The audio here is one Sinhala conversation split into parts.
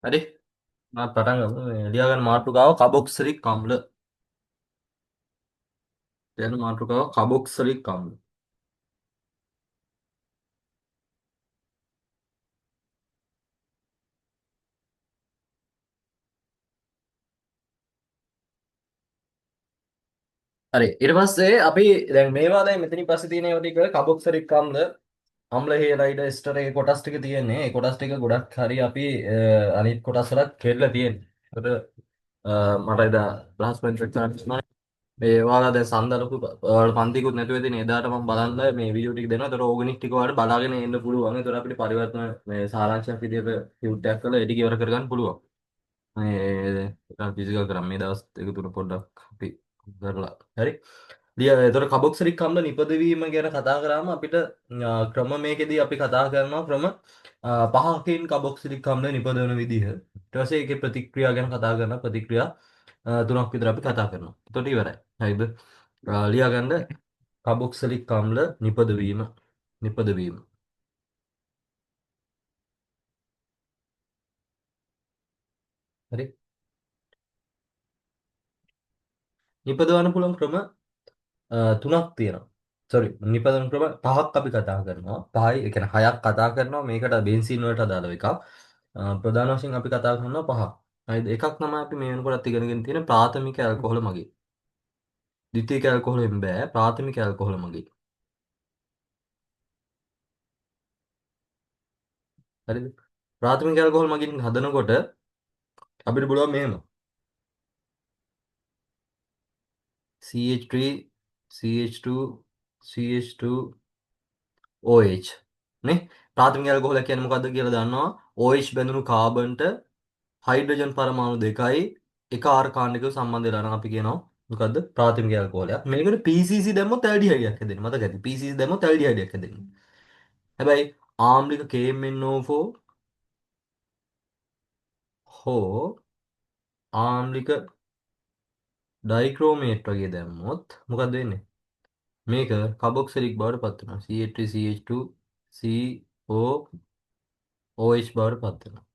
හරි මම පටන් ගමු ලියාගන්න මාතෘකාව කබොක්සලික් අම්ල කියන මාතෘකාව කබොක්සලික් අම්ල හරි ඊට පස්සේ අපි දැන් මේවා දැන් මෙතනින් පස්සේ තියෙන ඒවා ටික කබොක්සලික් අම්ල අම්ල හේලයිඩ එස්ටර් ඒ කොටස් ටික තියෙන්නේ ඒ කොටස් ටික ගොඩක් හරි අපි අනිත් කොටස් වලත් කෙරලා තියෙන්නේ ඒකට මට එදා ක්ලාස් පෙන්චර් මේ ඔයාලා දැන් සඳලපු ඔයාලා පන්තිකුත් නැතුව ඉතින් එදාට මම බලන්න මේ වීඩියෝ ටික දෙනවා. ඒතර ඕගනික් ටික ඔයාලට බලාගෙන එන්න පුළුවන්. ඒතර අපිට පරිවර්තන මේ සාරාංශයක් විදිහට ටියුට් එකක් කරලා ඒ ටික ඉවර කරගන්න පුළුවන්. මේ ෆිසිකල් කරා මේ දවස් දෙක තුන පොඩ්ඩක් අපි කරලා. හරි. ඒතර කබොක්සලික් අම්ල නිපදවීම ගැන කතා කරාම අපිට ක්‍රම මේකෙදී අපි කතා කරනවා ක්‍රම පහකින් කබොක්සිලික් අම්ල නිපදවන විදිහ. ඊට පස්සේ ඒකේ ප්‍රතික්‍රියා ගැන කතා කරන ප්‍රතික්‍රියා තුනක් විතර අපි කතා කරනවා. එතකොට ඉවරයි. හරිද? ලියාගන්න කාබොක්සිලික් අම්ල නිපදවීම. හරි. නිපදවන්න පුළුවන් ක්‍රම තුනක් තියෙනවා. සෝරි නිපදවන ක්‍රම පහක් අපි කතා කරනවා. පහයි ඒ කියන්නේ හයක් කතා කරනවා. මේකට බෙන්සීන් වලට අදාළ එකක්. ප්‍රධාන වශයෙන් අපි කතා කරනවා පහක්. හරිද? එකක් තමයි අපි මේ වෙනකොටත් ඉගෙනගෙන තියෙන ප්‍රාථමික ඇල්කොහොල මගින්. ද්විතීයික ඇල්කොහොලෙන් බෑ ප්‍රාථමික ඇල්කොහොල මගින්. හරිද? ප්‍රාථමික ඇල්කොහොල් මගින් හදනකොට අපිට පුළුවන් මෙහෙම CH3 CH2 CH2 OH නේ ප්‍රාථමික ඇල්කොහොල කියන්නේ මොකද්ද කියලා දන්නවා OH බැඳුණු කාබන්ට හයිඩ්‍රජන් පරමාණු දෙකයි එක ආර්කාණිකව සම්බන්ධ වෙලා නම් අපි කියනවා මොකද්ද ප්‍රාථමික ඇල්කොහොලයක් මේකට PCC දැම්මොත් ඇල්ඩිහයිඩයක් හැදෙනවා මතක ඇති PCC දැම්මොත් ඇල්ඩිහයිඩයක් හැදෙනවා හැබැයි ආම්ලික KMnO4 හෝ ආම්ලික ඩයික්‍රෝමේට් වගේ දැම්මොත් මොකක්ද වෙන්නේ මේක කාබොක්සිලික් බවට පත් වෙනවා CH3 CH2 COOH බවට පත් වෙනවා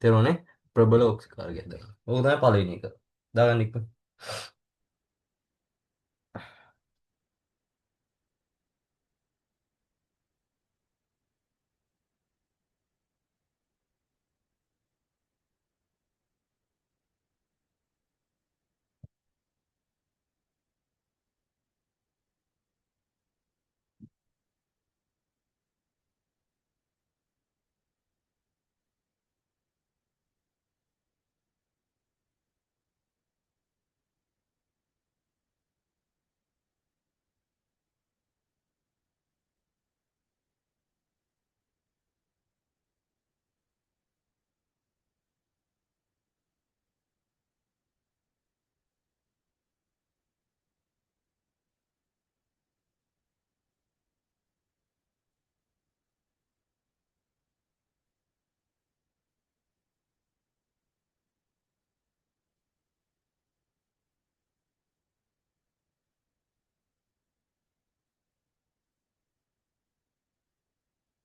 තේරුණානේ ප්‍රබල ඔක්සිකාරකයක් දැම්මා ඕක තමයි පළවෙනි එක දාගන්න ඉක්ම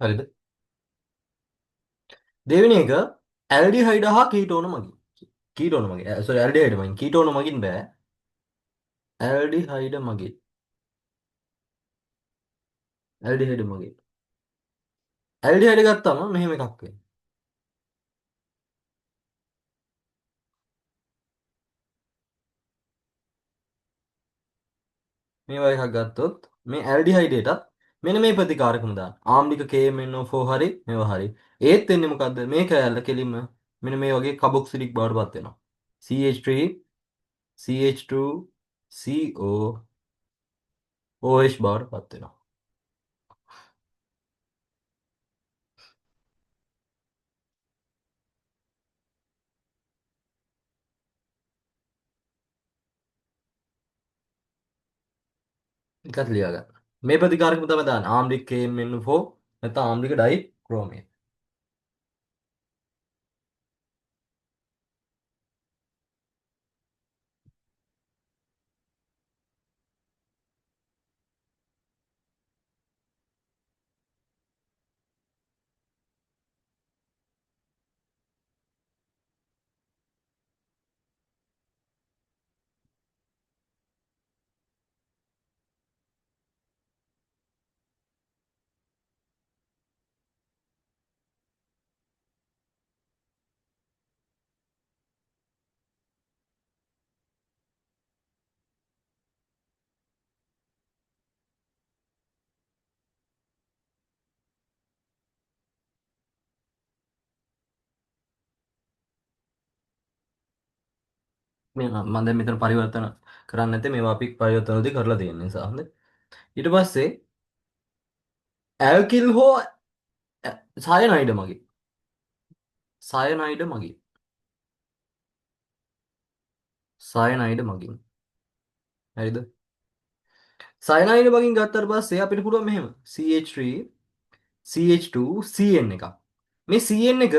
හරිද දෙවෙනි එක ඇල්ඩිහයිඩ් හා කීටෝන මගින් කීටෝන මගින් සෝරි ඇල්ඩිහයිඩ් මගින් කීටෝන මගින් බෑ ඇල්ඩිහයිඩ් මගින් ඇල්ඩිහයිඩ් මගින් ඇල්ඩිහයිඩ් ගත්තාම මෙහෙම එකක් වෙනවා මේ වගේ එකක් ගත්තොත් මේ ඇල්ඩිහයිඩේටත් මෙන්න මේ ප්‍රතිකාරකම දාන්න. ආම්ලික KMnO4 හරි මේවා හරි. ඒත් වෙන්නේ මොකද්ද? මේ කෑල්ල කෙලින්ම මෙන්න මේ වගේ කාබොක්සිලික් බවට පත් වෙනවා. CH3 CH2 CO OH බවට පත් වෙනවා. එකත් ලියා ගන්න. මේ ප්‍රතිකාරකම තමයි දාන්න. ආම්ලික KMnO4 නැත්නම් ආම්ලික ඩයි ක්‍රෝමේට්. මේ මම දැන් මෙතන පරිවර්තන කරන්නේ නැත්තේ මේවා අපි පරිවර්තනදී කරලා තියෙන නිසා. හොඳයි. ඊට පස්සේ ඇල්කිල් හෝ සයනයිඩ මගින්. සයනයිඩ මගින්. සයනයිඩ මගින්. හරිද? සයනයිඩ මගින් ගත්තට පස්සේ අපිට පුළුවන් මෙහෙම CH3 CH2 CN එකක්. මේ CN එක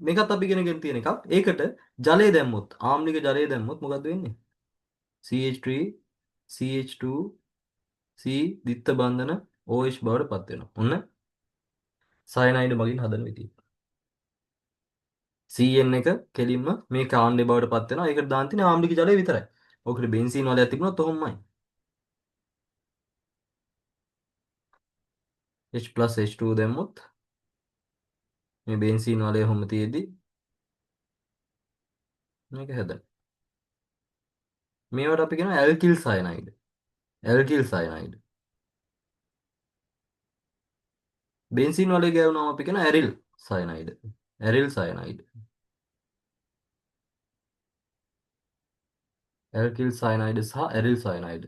මේකත් අපි ඉගෙනගෙන තියෙන එකක්. ඒකට ජලය දැම්මොත් ආම්ලික ජලය දැම්මොත් මොකද වෙන්නේ? CH3 CH2 C දිත්ත බන්ධන OH බවට පත් වෙනවා. ඔන්න සයනයිඩ මගින් හදන විදිය. CN එක කෙලින්ම මේ කාණ්ඩය බවට පත් වෙනවා. ඒකට දාන්න තියෙන ආම්ලික ජලය විතරයි. ඔකට බෙන්සීන් වලයක් තිබුණොත් ඔහොමයි. H+H2 දැම්මොත් මේ බෙන්සීන් වලය ඔහොම තියෙද්දි මේක හැදෙනවා. මේවට අපි කියනවා ඇල්කිල් සයනයිඩ්. ඇල්කිල් සයනයිඩ්. බෙන්සීන් වලේ ගෑවුනම අපි කියනවා ඇරිල් සයනයිඩ්. ඇරිල් සයනයිඩ්. ඇල්කිල් සයනයිඩ් සහ ඇරිල් සයනයිඩ්.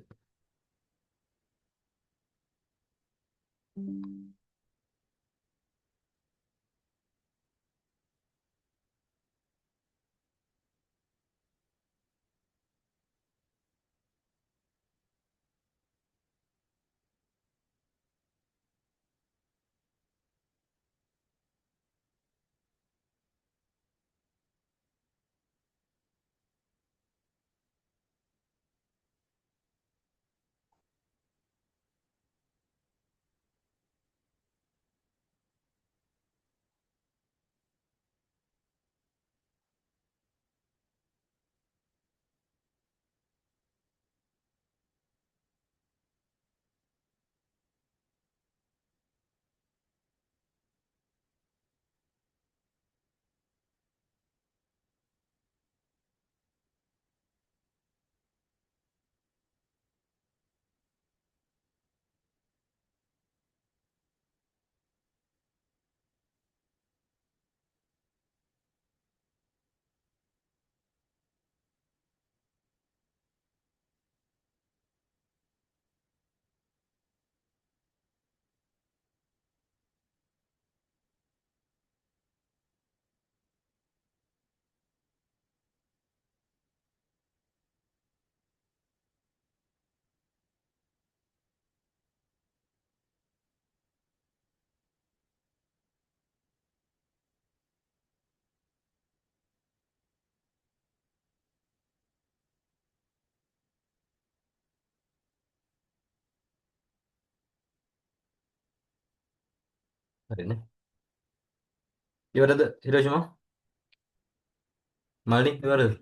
හරිනේ. ඉවරද හිරෝෂිමා? මල්ලි ඉවරද?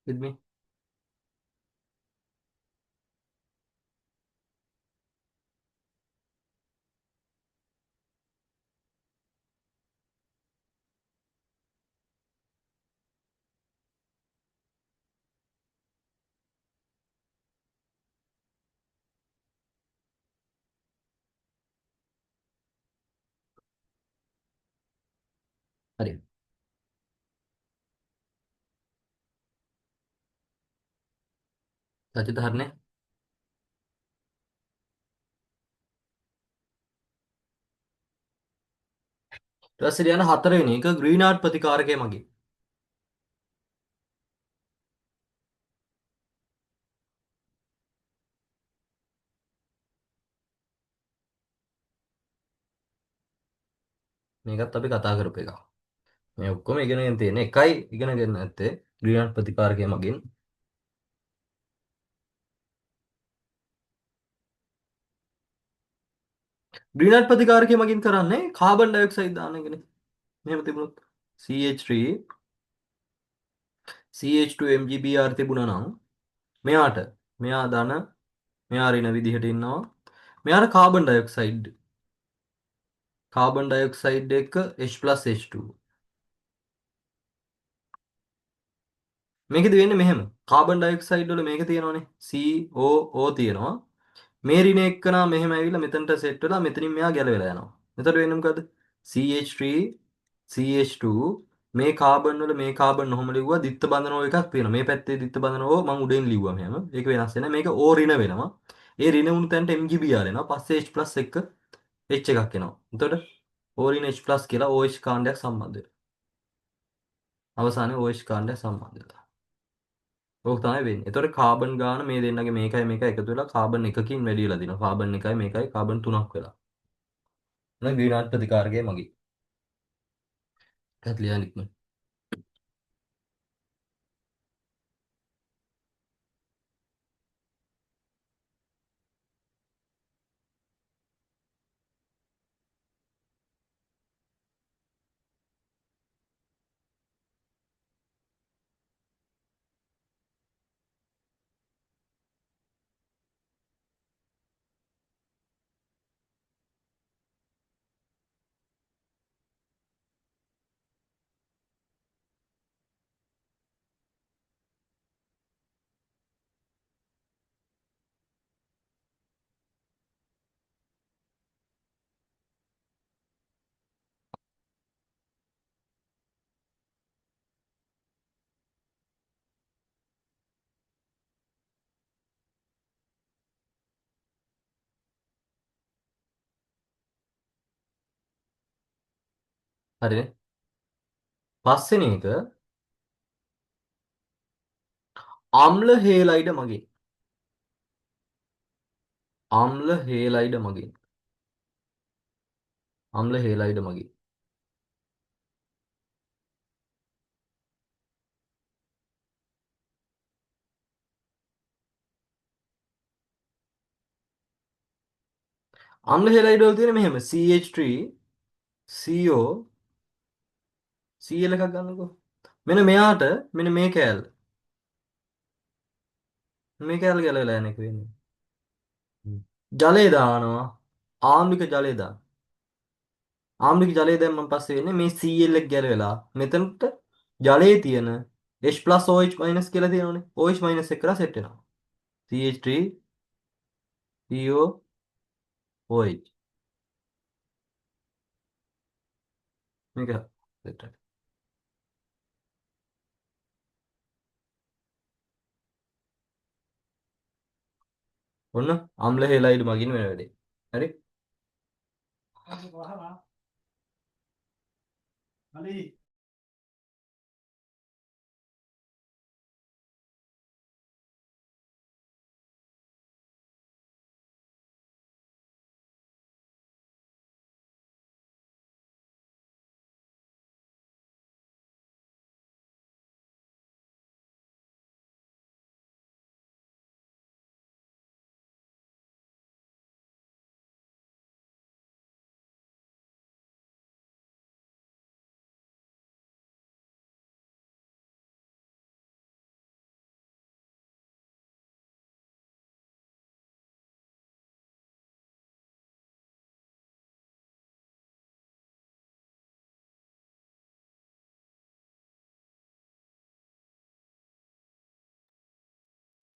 with me? හරි. සචිත හරිනේ. ඊට පස්සේ යන හතරවෙනි එක ග්‍රීනාඩ් ප්‍රතිකාරකය මගින්. මේකත් අපි කතා කරපු එක. මේ ඔක්කොම ඉගෙනගෙන තියෙන එකයි ඉගෙනගෙන නැත්තේ ග්‍රීනාඩ් ප්‍රතිකාරකය මගින්. ග්‍රීනාඩ් ප්‍රතිකාරකය මගින් කරන්නේ කාබන් ඩයොක්සයිඩ් දාන එකනේ. මෙහෙම තිබුණොත් CH3 CH2 MgBr තිබුණා නම් මෙයාට මෙයා ධන මෙයා ඍණ විදිහට ඉන්නවා. මෙයාට කාබන් ඩයොක්සයිඩ් එක H+H2. මේකෙදි වෙන්නේ මෙහෙම. කාබන් ඩයොක්සයිඩ් වල මේක තියෙනවානේ COO තියෙනවා. මේ ඍණ එක්කනා මෙහෙම ඇවිල්ලා මෙතනට සෙට් වෙලා මෙතනින් මෙයා ගැලවෙලා යනවා. එතකොට වෙන්නේ මොකද? CH3 CH2 මේ කාබන් වල මේ කාබන් ඔහොම ලිව්වා දිත්ත බඳනෝ එකක් තියෙනවා. මේ පැත්තේ දිත්ත බඳනෝ මම උඩින් ලිව්වා මෙහෙම. ඒක වෙනස් වෙන. මේක O ඍණ වෙනවා. ඒ ඍණ වුණු තැනට MgBr එනවා. පස්සේ H+ එක H එකක් එනවා. එතකොට O ඍණ H+ කියලා OH කාණ්ඩයක් සම්බන්ධ වෙනවා. අවසානයේ OH කාණ්ඩයක් සම්බන්ධ වෙනවා. ඕක තමයි වෙන්නේ. එතකොට කාබන් ගාන මේ දෙන්නගේ මේකයි මේකයි එකතු වෙලා කාබන් එකකින් වැඩි වෙලා දිනවා. කාබන් එකයි මේකයි කාබන් 3ක් වෙලා. නේද? ග්‍රීන්හාට් ප්‍රතිකාරකයේ මගින්. ඒකත් ලියන්න ඉක්මන. හරිනේ. පස්වෙනි එක අම්ල හේලයිඩ මගින්. අම්ල හේලයිඩ මගින්. අම්ල හේලයිඩ මගින්. අම්ල හේලයිඩ වල තියෙන මෙහෙම CH3 CO Cl එකක් ගන්නකො. මෙන්න මෙයාට මෙන්න මේ කෑල්ල. මේ කෑල්ල ගැලවිලා යන එක වෙන්නේ. ජලය දානවා. ආම්ලික ජලය දානවා. ආම්ලික ජලය දැම්මන් පස්සේ වෙන්නේ මේ Cl එක ගැලවෙලා මෙතනට ජලයේ තියෙන H+OH- කියලා තියෙනවනේ. OH- එක කරලා සෙට් වෙනවා. CH3 CO OH. මේක සෙට් වෙනවා. ඔන්න අම්ල හෙලයිඩ් මගින් වෙන වැඩේ. හරි?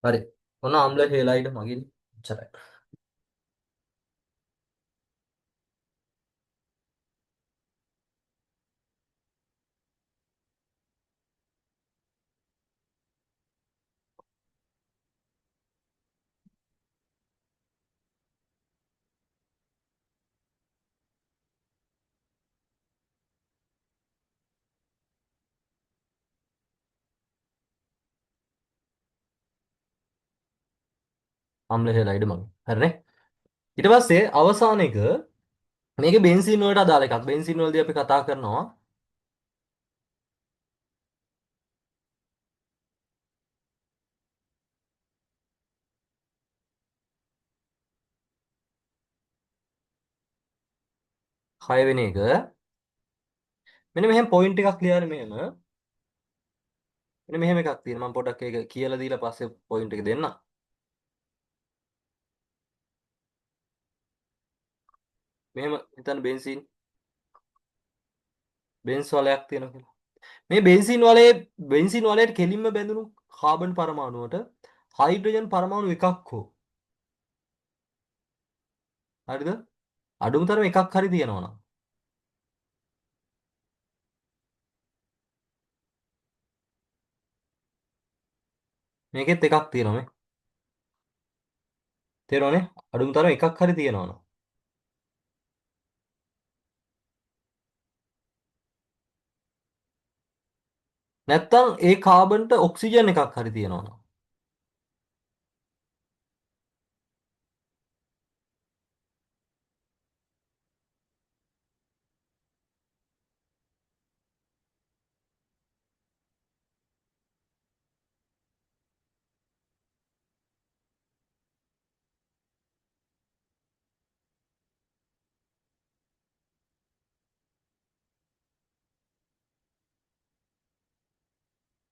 හරි. ඔන්න අම්ල හෙලයිඩ් මගින් ඉච්චරයි. අම්ල හෙලයිඩ් මගින්. හරිනේ? ඊට පස්සේ අවසාන එක මේකේ බෙන්සීන් වලට අදාළ එකක්. බෙන්සීන් වලදී අපි කතා කරනවා 6 වෙනි එක. මෙන්න මෙහෙම පොයින්ට් එකක් ලියන්න මෙහෙම. මෙන්න මෙහෙම එකක් තියෙනවා. මම පොඩ්ඩක් ඒක කියලා දීලා පස්සේ පොයින්ට් එක දෙන්නම්. මෙහෙම හිතන්න බෙන්ස් වලයක් තියෙනවා කියලා. මේ බෙන්සින් වලයට කෙලින්ම බැඳුණු කාබන් පරමාණුවට හයිඩ්‍රජන් පරමාණු එකක් හෝ හරිද? අඩුම තරම එකක් හරි තියෙනවා නම් මේකෙත් එකක් තියෙනවා මේ. තේරෙනවනේ? අඩුම තරම එකක් හරි තියෙනවනේ. නැත්තම් ඒ කාබන්ට ඔක්සිජන් එකක් හරි තියෙනවනේ.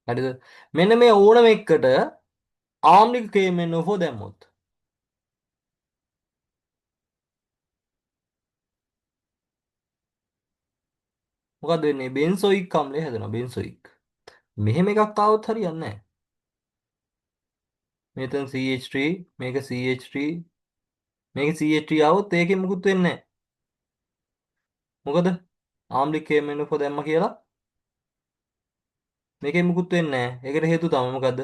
හරිද? මෙන්න මේ ඕනම එකකට ආම්ලික KMnO4 දැම්මොත් මොකද වෙන්නේ? බෙන්සොයික් අම්ලය හැදෙනවා බෙන්සොයික්. මෙහෙම එකක් ආවොත් හරියන්නේ නැහැ. මෙතන CH3 මේක CH3 මේක CH3 ආවොත් ඒකෙන් මුකුත් වෙන්නේ නැහැ. මොකද ආම්ලික KMnO4 දැම්ම කියලා මේකෙන් මුකුත් වෙන්නේ නැහැ. ඒකට හේතුව තමයි මොකද්ද?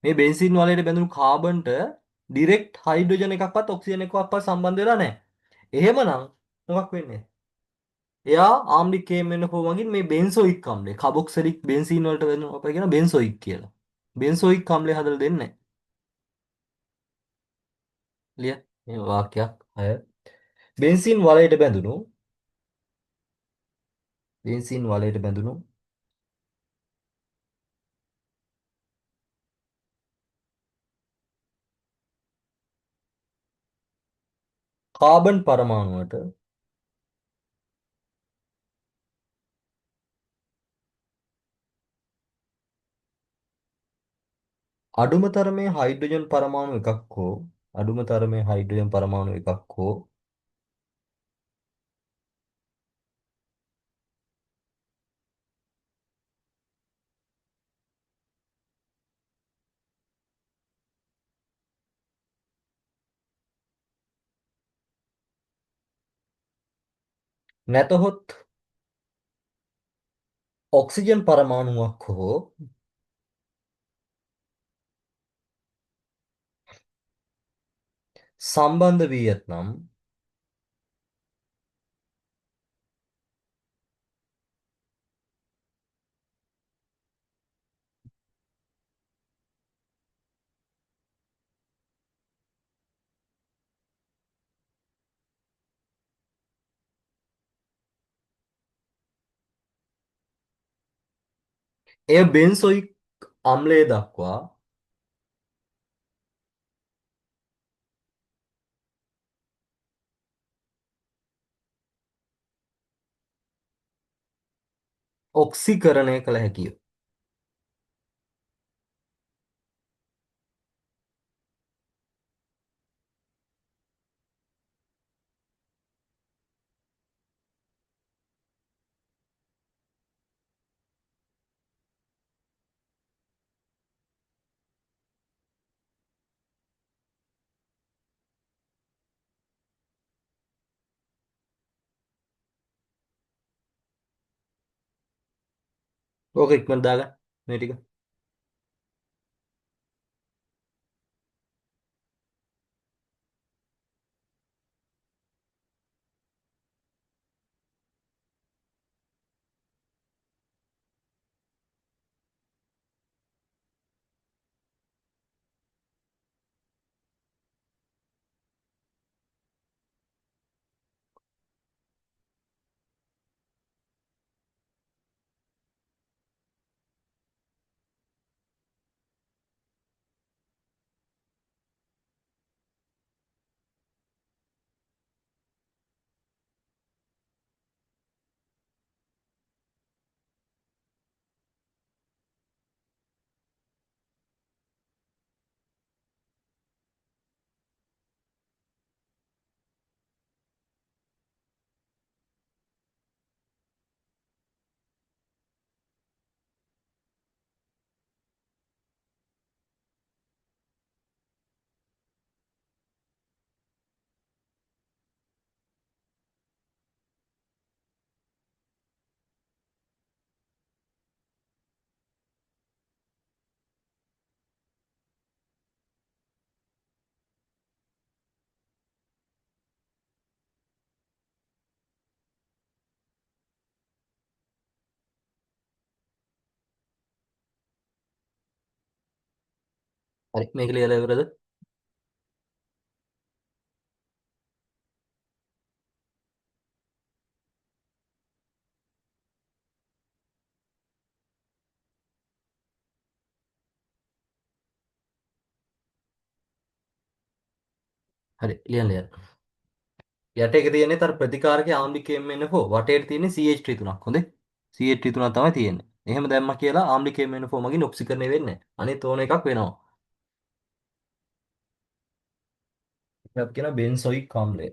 මේ බෙන්සීන් වලට බැඳුණු කාබන්ට ඩිරෙක්ට් හයිඩ්‍රජන් එකක්වත් ඔක්සිජන් එකක්වත් සම්බන්ධ වෙලා නැහැ. එහෙමනම් මොකක් වෙන්නේ? එයා ආම්ලික KMnO4 වගේ මේ බෙන්සොයික් අම්ලය කාබොක්සිලික් බෙන්සීන් වලට වෙන අපේ කියන බෙන්සොයික් කියලා. බෙන්සොයික් අම්ලය හදලා දෙන්නේ නැහැ. ලිය මේ වාක්‍යයක් අය බෙන්සීන් වලයට බැඳුණු බෙන්සීන් වලයට බැඳුණු කාබන් පරමාණුවට අඩුම තරමේ හයිඩ්‍රජන් පරමාණු එකක් හෝ අඩුම තරමේ හයිඩ්‍රජන් පරමාණු එකක් හෝ නැතහොත් ඔක්සිජන් පරමාණුවක් හෝ සම්බන්ධ වී ඇතනම් එය බෙන්සොයික් අම්ලය දක්වා ඔක්සිකරණය කළ හැකිය. ඕක ඉක්මනට දාගන්න මේ ටික. හරි මේක ලියලා ඉවරද? හරි ලියන්න ලියන්න. යට එක තියෙන්නේ තර ප්‍රතිකාරක ආම්ලිකයෙන් එන්න වටේට තියෙන්නේ CH3 තුනක්. හොඳේ. CH3 තුනක් තමයි තියෙන්නේ. එහෙම දැම්මා කියලා ආම්ලිකයෙන් එන්න මගින් ඔක්සිකරණය වෙන්නේ නැහැ. අනිත් ඕන එකක් වෙනවා. එකක් කියන බෙන්සොයික් ආම්ලය.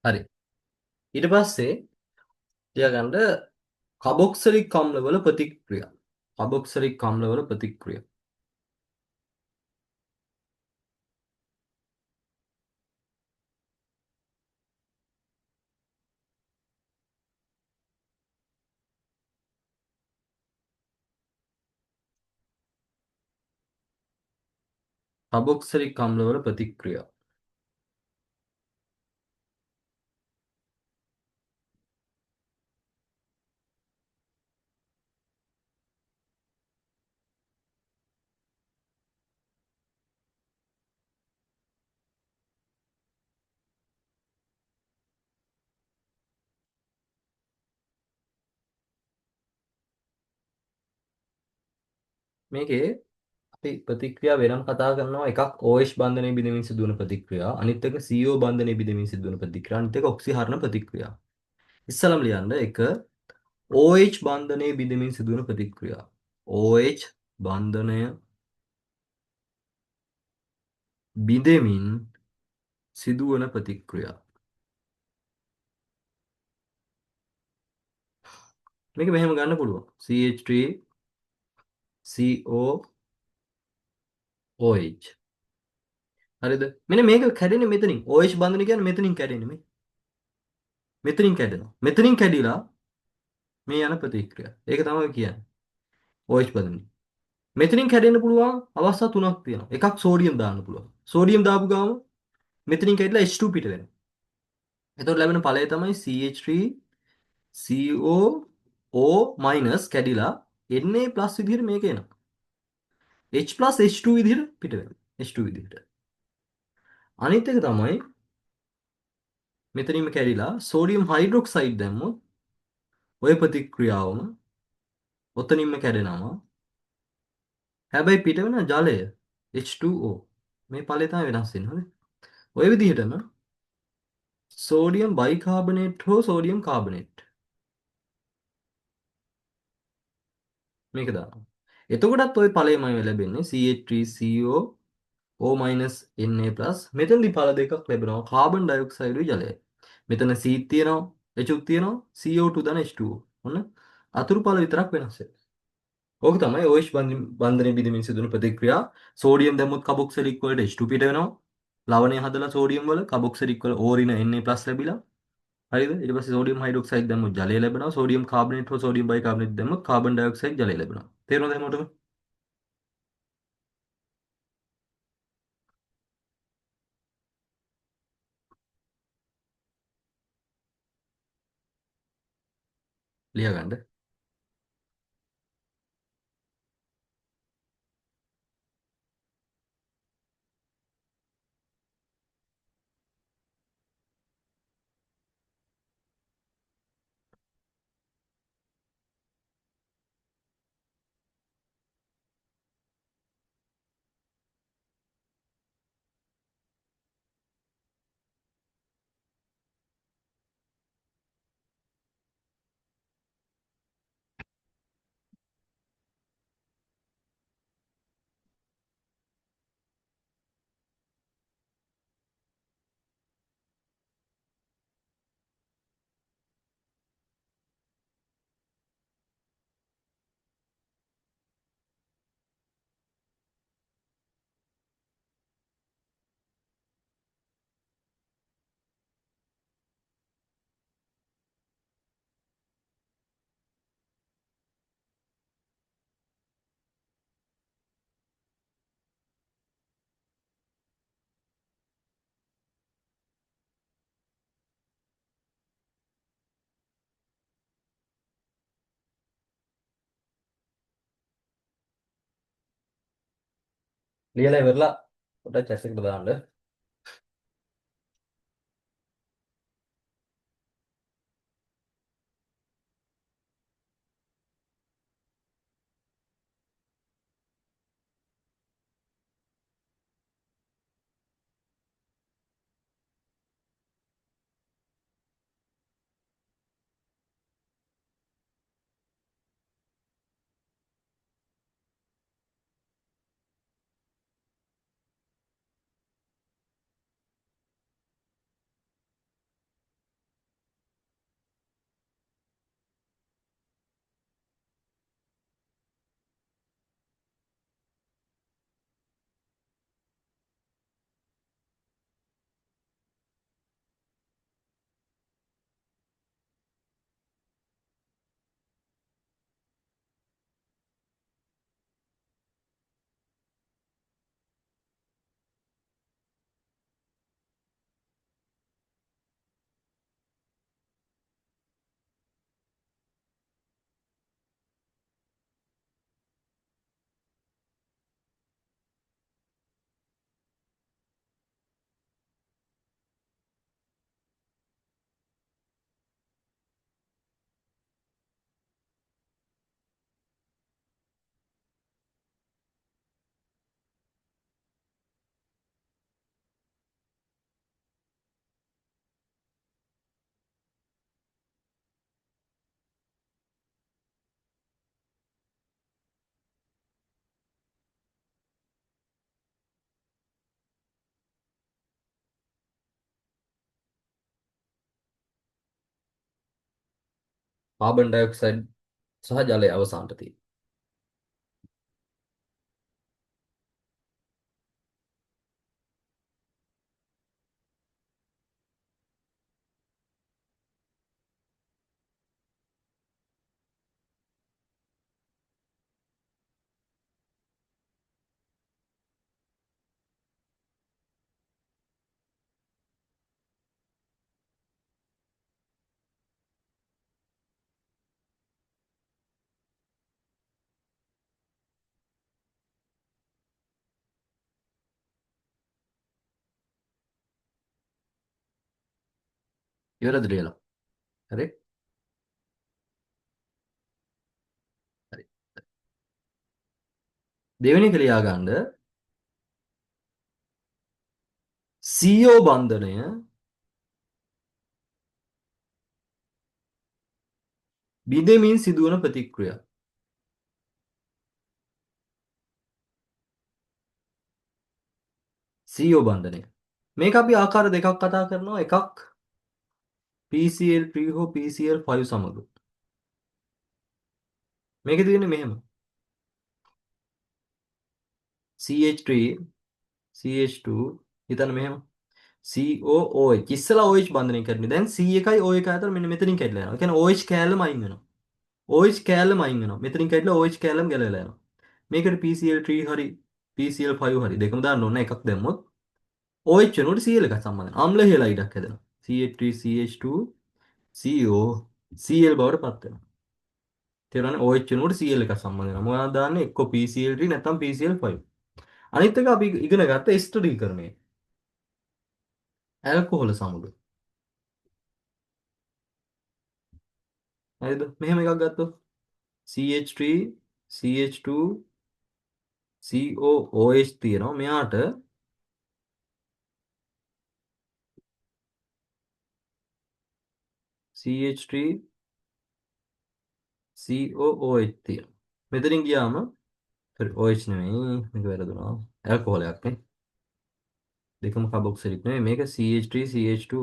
හරි. ඊට පස්සේ තියාගන්න කබොක්සලික් අම්ලවල ප්‍රතික්‍රියා. කබොක්සලික් අම්ලවල ප්‍රතික්‍රියා. කබොක්සලික් අම්ලවල ප්‍රතික්‍රියා. මේකේ අපි ප්‍රතික්‍රියා වෙනම කතා කරනවා. එකක් OH බන්ධනයේ බිඳීමින් සිදුවන ප්‍රතික්‍රියා, අනිත් එක CO බන්ධනයේ බිඳීමින් සිදුවන ප්‍රතික්‍රියා, අනිත් එක ඔක්සිහරණ ප්‍රතික්‍රියා. ඉස්සලම ලියන්න එක OH බන්ධනයේ බිඳීමින් සිදුවන ප්‍රතික්‍රියා. OH බන්ධනය බිඳෙමින් සිදුවන ප්‍රතික්‍රියා. මේක මෙහෙම ගන්න පුළුවන්. CH3 CO OH. හරිද? මෙන්න මේක කැඩෙන්නේ මෙතනින්. OH බන්ධනය කියන්නේ මෙතනින් කැඩෙන්නේ මේ. මෙතනින් කැඩෙනවා. මෙතනින් කැඩිලා මේ යන ප්‍රතික්‍රියා. ඒක තමයි කියන්නේ. OH බඳුනේ. මෙතනින් කැඩෙන්න පුළුවන් අවස්ථා තුනක් තියෙනවා. එකක් සෝඩියම් දාන්න පුළුවන්. සෝඩියම් දාපු ගාම මෙතනින් කැඩිලා H2 පිට වෙනවා. එතකොට ලැබෙන ඵලය තමයි CH3COO- කැඩිලා Na+ විදිහට මේක එනවා. H+H2 විදිහට පිට වෙනවා. H2 විදිහට. අනිත් එක තමයි මෙතනින්ම කැඩිලා සෝඩියම් හයිඩ්‍රොක්සයිඩ් දැම්මොත් ඔය ප්‍රතික්‍රියාවම ඔතනින්ම කැඩෙනවා. හැබැයි පිට වෙන ජලය H2O මේ ඵලය තමයි වෙනස් වෙන්නේ. හරි. ඔය විදිහටම සෝඩියම් බයිකාබනේට් හෝ සෝඩියම් කාබනේට් මේක දානවා. එතකොටත් ওই ඵලයමයි ලැබෙන්නේ CH3CO O-Na+. මෙතනදී ඵල දෙකක් ලැබෙනවා කාබන් ඩයොක්සයිඩුයි ජලයයි. මෙතන C තියෙනවා H තියෙනවා CO2 දන H2O. ඔන්න අතුරු ඵල විතරක් වෙනස් වෙනවා. ඕක තමයි OH බන්ධනය බිඳීමෙන් සිදුවන ප්‍රතික්‍රියා. සෝඩියම් දැම්මොත් කාබොක්සිලික් වලට H2 පිට වෙනවා. ලවණය හදලා සෝඩියම් වල කාබොක්සිලික් වල ඕරින Na+ ලැබිලා. හරිද? ඊට පස්සේ සෝඩියම් හයිඩ්‍රොක්සයිඩ් දැම්මොත් ජලය ලැබෙනවා. සෝඩියම් කාබනේට් හෝ සෝඩියම් බයිකාබනේට් දැම්මොත් කාබන් ඩයොක්සයිඩ් ජලය ලැබෙනවා. තේරුණාද හැමෝටම? ලියගන්න. ලියලා ඉවරලා පොඩ්ඩක් chat එකට දාන්න. කාබන් ඩයොක්සයිඩ් සහ ජලය අවසානට තියෙනවා. ඉවරද ලියලා? හරි. හරි. දෙවෙනි එක ලියා ගන්න CO බන්ධනය බිඳෙමින් සිදුවන ප්‍රතික්‍රියා. CO බන්ධනය. මේක අපි ආකාර දෙකක් කතා කරනවා. එකක් PCl3 හෝ PCl5 සමග. මේක තියෙන්නේ මෙහෙම. CH3 CH2 හිතන්න මෙහෙම. COOH ඉස්සලා OH බන්ධනය කරන්නේ. දැන් C එකයි O එකයි අතර මෙන්න මෙතනින් කැඩලා යනවා. ඒ කියන්නේ OH කෑල්ලම අයින් වෙනවා. OH කෑල්ලම අයින් වෙනවා. මෙතනින් කැඩලා OH කෑල්ලම ගැලවිලා යනවා. මේකට PCl3 හරි PCl5 හරි දෙකම දාන්න ඕන එකක් දැම්මොත් OH වෙනුවට Cl එකක් සම්බන්ධ වෙනවා. අම්ල හේලා ඉඩක් හැදෙනවා. CH3 CH2 CO Cl බවට පත් වෙනවා. තේරුණානේ? OH වෙනුවට Cl එකක් සම්බන්ධ වෙනවා. මොනවද දාන්නේ? එක්ක PCl3 නැත්නම් PCl5. අනිත් එක අපි ඉගෙන ගත්ත එස්ටරීකරණය. ඇල්කොහොල සමග. හරිද? මෙහෙම එකක් ගත්තොත් CH3 CH2 COOH තියෙනවා. මෙයාට CH3 COOH තියෙනවා. මෙතනින් ගියාම OH නෙමෙයි මේක වැරදුනා. ඇල්කොහොලයක් නේ. දෙකම කාබොක්සිලික් නෙමෙයි මේක CH3 CH2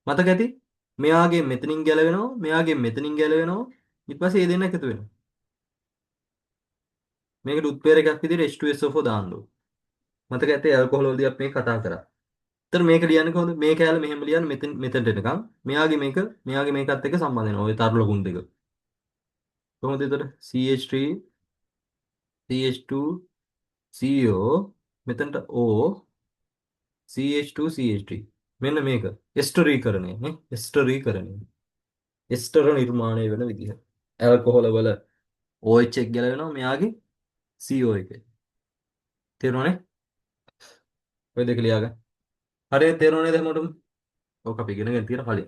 මතක ඇති? මෙයාගේ මෙතනින් ගැලවෙනවා, මෙයාගේ මෙතනින් ගැලවෙනවා. ඊට පස්සේ මේ දෙන්න එකතු වෙනවා. මේකට උත්ප්‍රේරකයක් විදිහට H2SO4 දාන්න ඕන. මතක ඇත්තේ ඇල්කොහොල් වලදී අපි මේක කතා කරා. ඒතර මේක ලියන්නේ කොහොමද? මේ කැලේ මෙහෙම ලියන්නේ මෙතනට එනකම්. මෙයාගේ මේකත් එක්ක සම්බන්ධ වෙනවා. ওই තරල ගුණ දෙක. කොහොමද එතකොට? CH3 CH2 CO මෙතනට O CH2 CH3 මෙන්න මේක එස්ටරීකරණය නේ එස්ටරීකරණය එස්ටර නිර්මාණය වෙන විදිහ ඇල්කොහොල වල OH එක ගැලවෙනවා මෙයාගේ CO එක තේරුණානේ ඔය දෙක ලියාගන්න හරියට තේරුණානේ දැන් මොකටද ඔක අපි ඉගෙනගෙන තියෙන කලින්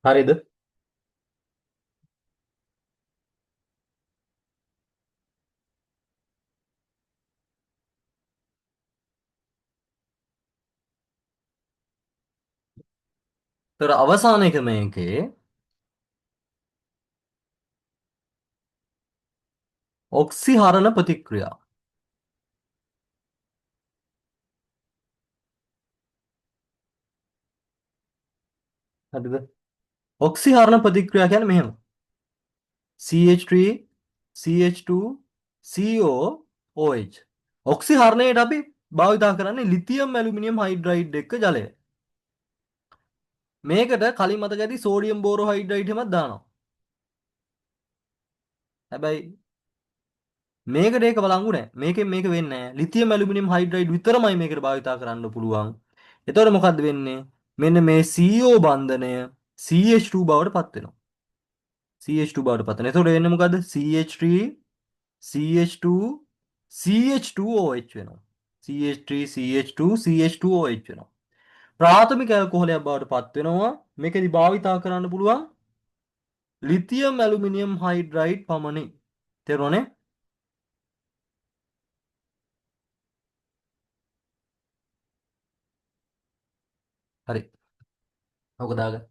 හරිද ඒතර අවසාන එක මේකේ ඔක්සිහරණ ප්‍රතික්‍රියා හරිද ඔක්සිහරණ ප්‍රතික්‍රියා කියන්නේ මෙහෙම CH3 CH2 CO OH ඔක්සිහරණයට අපි භාවිතා කරන්නේ ලිතියම් ඇලුමිනියම් හයිඩ්‍රයිඩ් එක්ක ජලය. මේකට කලින් මතක ඇති සෝඩියම් බෝරෝ හයිඩ්‍රයිඩ් එකමත් දානවා. හැබැයි මේකට ඒක බලංගු නෑ. මේකෙන් මේක වෙන්නේ නෑ. ලිතියම් ඇලුමිනියම් හයිඩ්‍රයිඩ් විතරමයි මේකට භාවිතා කරන්න පුළුවන්. එතකොට මොකද්ද වෙන්නේ? මෙන්න මේ CO බන්ධනය CH2 බවට පත් වෙනවා. CH2 බවට පත් වෙනවා. එතකොට වෙන්නේ මොකද්ද? CH3 CH2 CH2OH වෙනවා. CH3 CH2 CH2OH වෙනවා. ප්‍රාථමික ඇල්කොහොලයක් බවට පත් වෙනවා. මේකෙදි භාවිතා කරන්න පුළුවන් ලිතියම් ඇලුමිනියම් හයිඩ්‍රයිඩ් පමණි. තේරුණානේ? හරි. ඔක දාගන්න.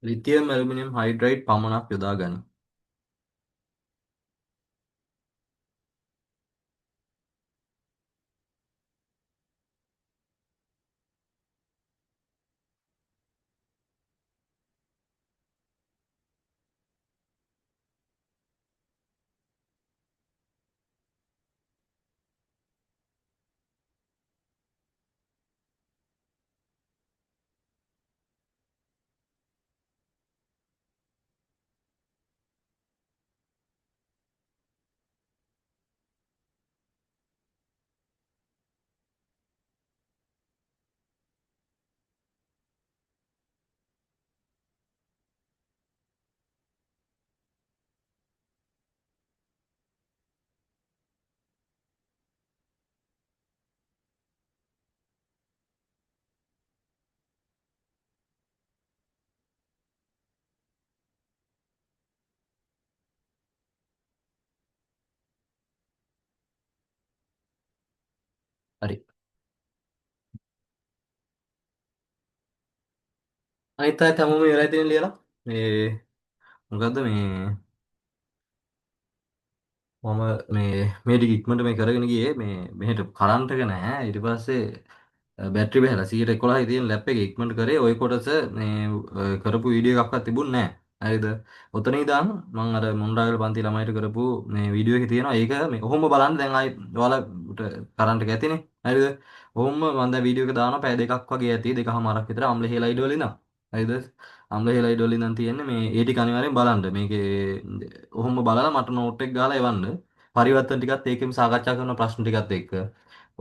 ලිතියම් ඇලුමිනියම් හයිඩ්‍රයිඩ් පමණක් යොදා ගනී. හරි. අනිත් අයත් හැමෝම ඉවරයි තියෙන ලියලා. මේ මොකද්ද මේ මම මේ ටික ඉක්මනට මේ කරගෙන ගියේ මේ මෙහෙට කරන්ට් එක නැහැ. ඊට පස්සේ බැටරි බහලා 111යි තියෙන ලැප් එකේ ඉක්මනට කරේ. ওই කොටස මේ කරපු වීඩියෝ එකක්වත් තිබුණේ නැහැ. හරිද? ඔතන ඉඳන් මම අර මොණ්ඩාගල පන්ති ළමයිට කරපු මේ වීඩියෝ එකේ තියෙනවා. ඒක මේ ඔහොම බලන්න දැන් ආයි ඔයාලට කරන්ට් එක ඇතිනේ. හරිද? ඔහොම මම දැන් වීඩියෝ එක දානවා පැය දෙකක් වගේ ඇති. දෙකමාරක් විතර අම්ල හේලා ඉඩවල ඉඳන්. හරිද? අම්ල හේලා ඉඩවල ඉඳන් තියෙන්නේ මේ ඒ ටික අනිවාර්යෙන් බලන්න. මේකේ ඔහොම බලලා මට නෝට් එක ගහලා එවන්න. පරිවර්තන ටිකත් ඒකෙම සාකච්ඡා කරන ප්‍රශ්න ටිකත් එක්ක.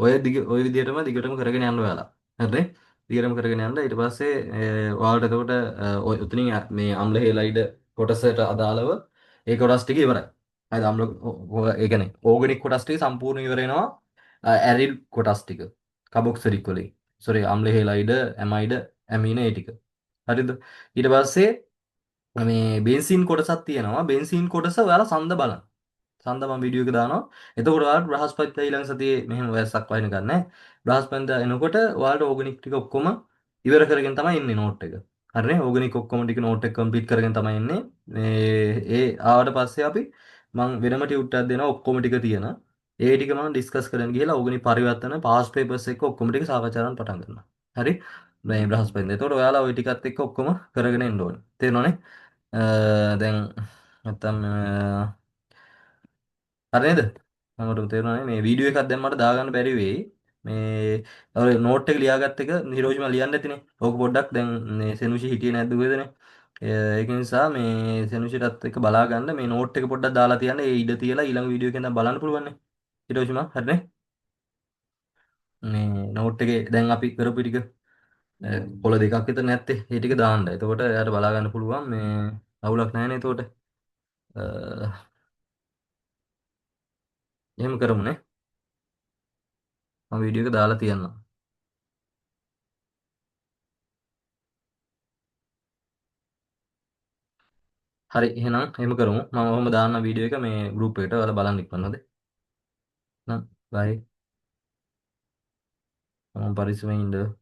ඔය විදිහටම දිගටම කරගෙන යන්න ඔයාලා. හරිද? දිගටම කරගෙන යන්න ඊට පස්සේ ඔයාලට එතකොට ඔය උතනින් මේ අම්ල හේලයිඩ් කොටසට අදාළව ඒ කොටස් ටික ඉවරයි. හරිද? ඒ කියන්නේ ඕගනික් කොටස් ටික සම්පූර්ණ ඉවර වෙනවා. ඇරිල් කොටස් ටික. කාබොක්සිලික් වලින්. සෝරි අම්ල හේලයිඩ්, ඇමයිඩ්, ඇමීන ඒ ටික. හරිද? ඊට පස්සේ මේ බෙන්සින් කොටසක් තියෙනවා. බෙන්සින් කොටස ඔයාලා සඳ බලන්න. සඳ මම වීඩියෝ එක දානවා. එතකොට ඔයාලට බ්‍රහස්පතින්දා ඊළඟ සතියේ මෙහෙම වැස්සක් වයින් ගන්නෑ. බ්‍රහස්පතින්දා එනකොට ඔයාලට ඕගනික් ටික ඔක්කොම ඉවර කරගෙන තමයි එන්නේ නෝට් එක. හරිනේ? ඕගනික් ඔක්කොම ටික නෝට් එක කම්ප්ලීට් කරගෙන තමයි එන්නේ. මේ ඒ ආවට පස්සේ අපි මම වෙනම ටියුට් එකක් දෙනවා ඔක්කොම ටික තියෙන. ඒ ටික මම ඩිස්කස් කරගෙන ගිහලා ඕගනික් පරිවර්තන පාස් පේපර්ස් එක්ක ඔක්කොම ටික සාකච්ඡා කරන්න පටන් ගන්නවා. හරි? මේ බ්‍රහස්පතින්දා. එතකොට ඔයාලා ওই ටිකත් එක්ක ඔක්කොම කරගෙන එන්න ඕනේ. තේරෙනවනේ? දැන් නැත්තම් හරි නේද? මම තේරුණානේ මේ වීඩියෝ එකක් දැන් මට දාගන්න බැරි වෙයි. මේ ඔය නෝට් එක ලියාගත්ත එක නිරෝෂිමා ලියන්න ඇතිනේ. ඕක පොඩ්ඩක් දැන් මේ සෙනුෂි හිටියේ නැද්ද කොහෙදනේ? ඒක නිසා මේ සෙනුෂිටත් එක්ක බලා ගන්න මේ නෝට් එක පොඩ්ඩක් දාලා තියන්න. ඒ ඉඩ තියලා ඊළඟ වීඩියෝ එකෙන් දැන් බලන්න පුළුවන් නේ. නිරෝෂිමා හරිනේ? මේ නෝට් එකේ දැන් අපි කරපු ටික කොළ දෙකක් විතර නැත්තේ. ඒ ටික දාන්න. එතකොට එයාට බලා ගන්න පුළුවන් මේ අවුලක් නැහැ නේ එතකොට. එහෙම කරමුනේ. මම වීඩියෝ එක දාලා තියන්නම්. හරි එහෙනම් එහෙම කරමු. මම ඔහොම දාන්න වීඩියෝ එක මේ ගෲප් එකට ඔයාලා බලන්න ඉක්මනට. හොඳේ. නම් බයි. පරිස්සමෙන් ඉන්න.